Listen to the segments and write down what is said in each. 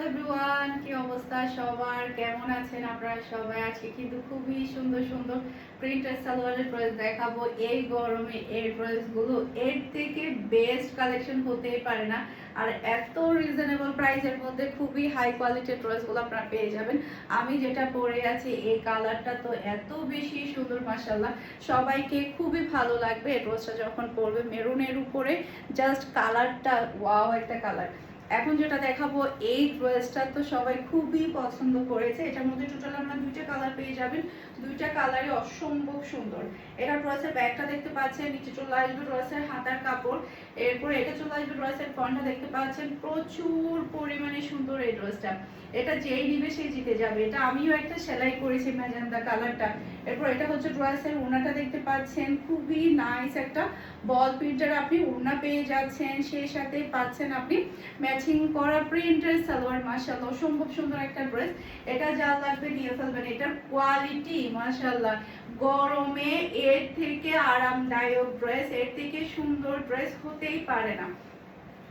Everyone, কি অবস্থা সবার? কেমন আছেন আপনারা সবাই? আজকে কিন্তু খুবই সুন্দর সুন্দর প্রিন্টেড সালোয়ারের ড্রেস দেখাবো এই গরমে। এই ড্রেসগুলো এর থেকে বেস্ট কালেকশন হতেই পারে না। আর এত রিজনেবল প্রাইসের মধ্যে খুবই হাই কোয়ালিটির ড্রেসগুলো আপনারা পেয়ে যাবেন। আমি যেটা পরে আছি এই কালারটা তো এত বেশি সুন্দর, মাশাআল্লাহ। সবাইকে খুবই ভালো লাগবে এই ড্রেসটা যখন পরবে। মেরুনের উপরে জাস্ট কালারটা ওয়াও একটা কালার। এখন যেটা দেখাবো এই ড্রেসটা তো সবাই খুবই পছন্দ করেছে। এটার মধ্যে টোটাল আমরা দুইটা কালার পেয়ে যাবেন, দুইটা কালারই অসম্ভব সুন্দর। এটা ড্রেসের ব্যাগটা দেখতে পাচ্ছেন, নিচে চলে আসবে ড্রেসের হাতার কাপড়, এরপর এটা চলে আসবে ড্রেসের ফ্রন্টটা দেখতে পাচ্ছেন। প্রচুর পরিমাণে সুন্দর এই ড্রেসটা। এটা যেই নিবে সেই জিতে যাবে। এটা আমিও একটা সেলাই করেছি ম্যাজেন্ডা কালারটা। এরপর এটা হচ্ছে ড্রেসের ওড়নাটা দেখতে পাচ্ছেন, খুবই নাইস একটা বল প্রিন্টের আপনি ওড়না পেয়ে যাচ্ছেন, সেই সাথে পাচ্ছেন আপনি ম্যাচিং করা প্রিন্টের সালোয়ার। মাশাআল্লাহ অসম্ভব সুন্দর একটা ড্রেস। এটা যা লাগবে নিয়ে ফেলবেন। এটার কোয়ালিটি মাশাআল্লাহ, গরমে এর থেকে আরামদায়ক ড্রেস, এর থেকে সুন্দর ড্রেস হতেই পারে না।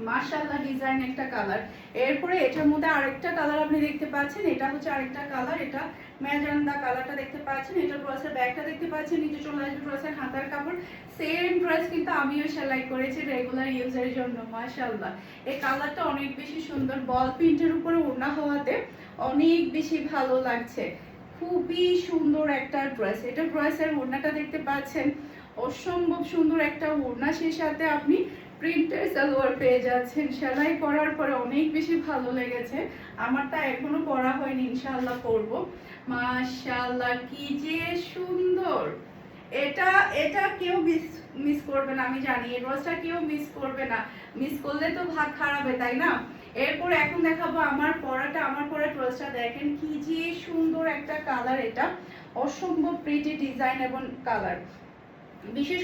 মাশাআল্লাহ ডিজাইন একটা কালার। এরপরে এটার মধ্যে আরেকটা কালার আপনি দেখতে পাচ্ছেন, এটা হচ্ছে আরেকটা কালার, এটা ম্যাজেন্ডা কালারটা দেখতে পাচ্ছেন। এটা ড্রেসের ব্যাগটা দেখতে পাচ্ছেন, নিচে চলে আসবে ড্রেসের হাতার কাপড়। সেম ড্রেস কিন্তু আমিও সেলাই করেছি রেগুলার ইউজের জন্য। মাশাআল্লাহ এই কালারটা অনেক বেশি সুন্দর, বল প্রিন্টের উপরে ওড়না হওয়াতে অনেক বেশি ভালো লাগছে। খুবই সুন্দর একটা ড্রেস। এটা ড্রেসের ওড়নাটা দেখতে পাচ্ছেন, অসম্ভব সুন্দর একটা ওড়না, সেই সাথে আপনি প্রিন্টের সালোয়ার পেয়ে যাচ্ছেন। সেলাই করার পরে অনেক বেশি ভালো লেগেছে। আমারটা এখনো পরা হয়নি, ইনশাআল্লাহ করব। মাশাআল্লাহ কি যে সুন্দর। এটা এটা কেউ মিস করবে না, আমি জানি এই ড্রেসটা কেউ মিস করবে না। মিস করলে তো ভাগ খারাপ, তাই না? এরপর এখন দেখাবো আমার পরাটা। আমার পরা ড্রেসটা দেখেন কি যে সুন্দর একটা কালার। এটা অসম্ভব প্রিটি ডিজাইন এবং কালার। বিশেষ